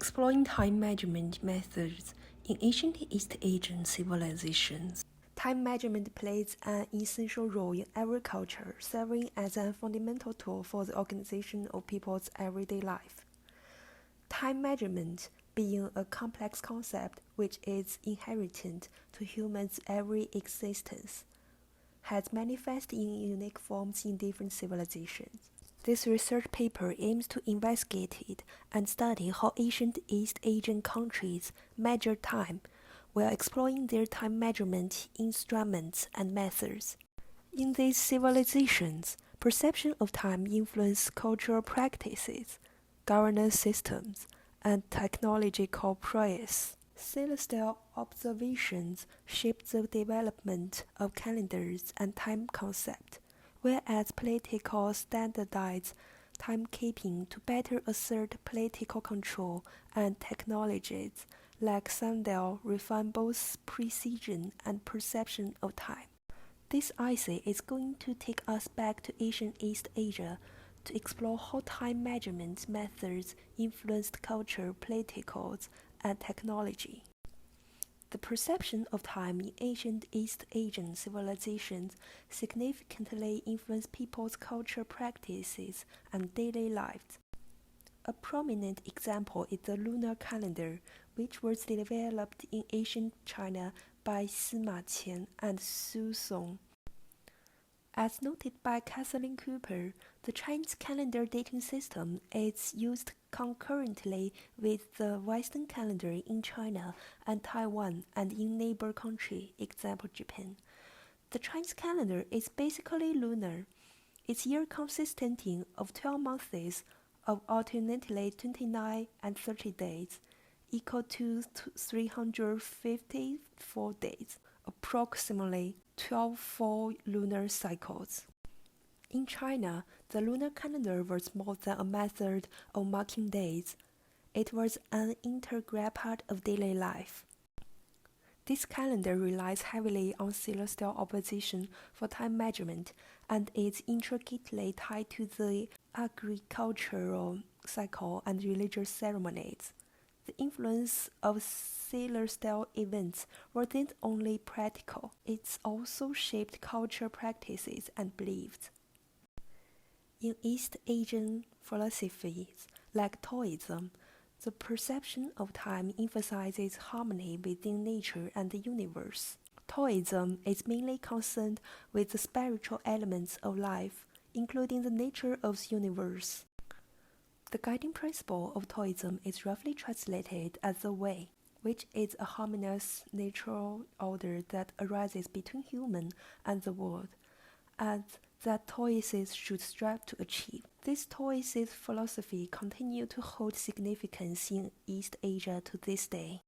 exploring time measurement methods in ancient East Asian civilizations. Time measurement plays an essential role in every culture, serving as a fundamental tool for the organization of people's everyday life. Time measurement, being a complex concept which is inherent to humans' every existence, has manifested in unique forms in different civilizations. This research paper aims to investigate and study how ancient East Asian countries measure time while exploring their time measurement instruments and methods. In these civilizations, perception of time influenced cultural practices, governance systems, and technological prowess. Celestial observations shaped the development of calendars and time concept, whereas political standardized timekeeping to better assert political control, and technologies like sundial refine both precision and perception of time. This essay is going to take us back to ancient East Asia to explore how time measurement methods influenced culture, politicals, and technology. The perception of time in ancient East Asian civilizations significantly influenced people's cultural practices and daily lives. A prominent example is the lunar calendar, which was developed in ancient China by Sima Qian and Su Song. As noted by Kathleen Cooper, the Chinese calendar dating system is used concurrently with the Western calendar in China and Taiwan and in neighbor country, example Japan. The Chinese calendar is basically lunar. Its year consisting of 12 months of alternately 29 and 30 days, equal to 354 days, approximately 12 full lunar cycles. In China, the lunar calendar was more than a method of marking days. It was an integral part of daily life. This calendar relies heavily on celestial opposition for time measurement and is intricately tied to the agricultural cycle and religious ceremonies. The influence of celestial events wasn't only practical, it also shaped cultural practices and beliefs. In East Asian philosophies like Taoism, the perception of time emphasizes harmony within nature and the universe. Taoism is mainly concerned with the spiritual elements of life, including the nature of the universe. The guiding principle of Taoism is roughly translated as the Way, which is a harmonious natural order that arises between human and the world, and that Taoists should strive to achieve. This Taoist philosophy continues to hold significance in East Asia to this day.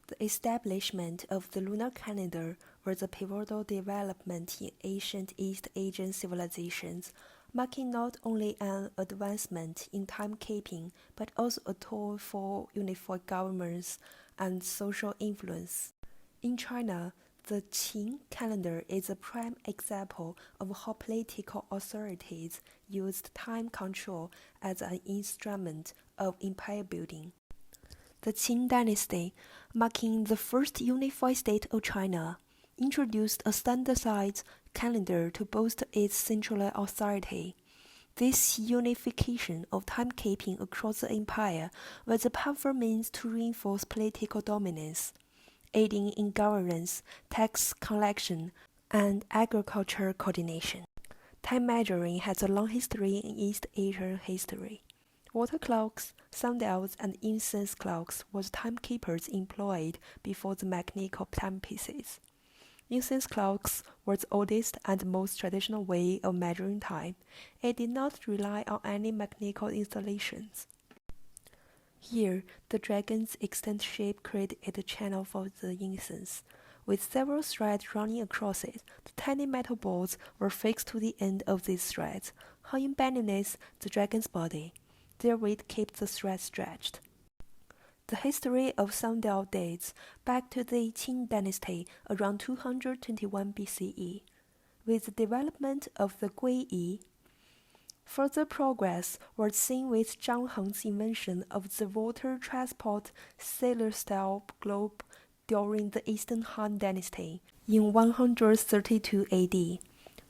The establishment of the lunar calendar was a pivotal development in ancient East Asian civilizations, marking not only an advancement in timekeeping but also a tool for unified governments and social influence. In China, the Qin calendar is a prime example of how political authorities used time control as an instrument of empire building. The Qin dynasty, marking the first unified state of China, introduced a standardized calendar to boost its central authority. This unification of timekeeping across the empire was a powerful means to reinforce political dominance, aiding in governance, tax collection, and agriculture coordination. Time measuring has a long history in East Asian history. Water clocks, sundials, and incense clocks were timekeepers employed before the mechanical timepieces. Incense clocks were the oldest and most traditional way of measuring time. It did not rely on any mechanical installations. Here, the dragon's extant shape created a channel for the incense. With several threads running across it, the tiny metal balls were fixed to the end of these threads, hanging beneath the dragon's body. Their weight kept the threads stretched. The history of sundial dates back to the Qin dynasty around 221 BCE. With the development of the Guiyi, Further progress was seen with Zhang Heng's invention of the water transport celestial globe during the Eastern Han Dynasty in 132 AD.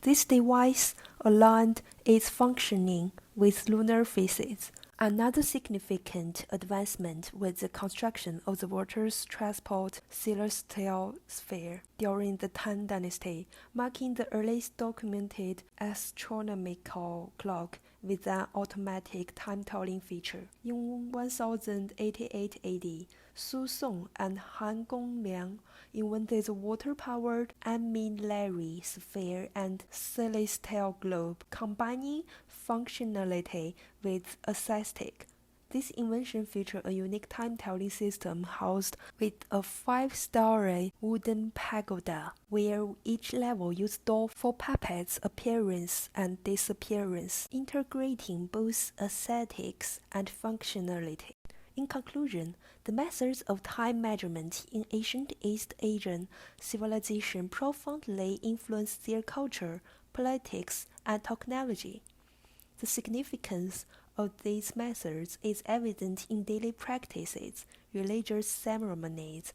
This device aligned its functioning with lunar phases. Another significant advancement was the construction of the water transport celestial sphere during the Tang Dynasty, marking the earliest documented astronomical clock with an automatic time-telling feature. In 1088 AD, Su Song and Han Gongliang invented the water-powered armillary sphere and celestial globe, combining functionality with aesthetic. This invention featured a unique time-telling system housed with a 5-story wooden pagoda, where each level used door for puppets' appearance and disappearance, integrating both aesthetics and functionality. In conclusion, the methods of time measurement in ancient East Asian civilization profoundly influenced their culture, politics, and technology. The significance of these methods is evident in daily practices, religious ceremonies,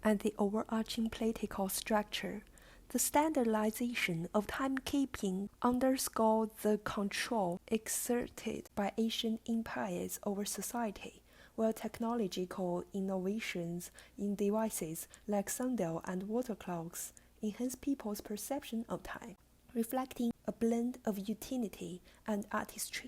and the overarching political structure. The standardization of timekeeping underscored the control exerted by ancient empires over society, while technological innovations in devices like sundial and water clocks enhanced people's perception of time, reflecting a blend of utility and artistry.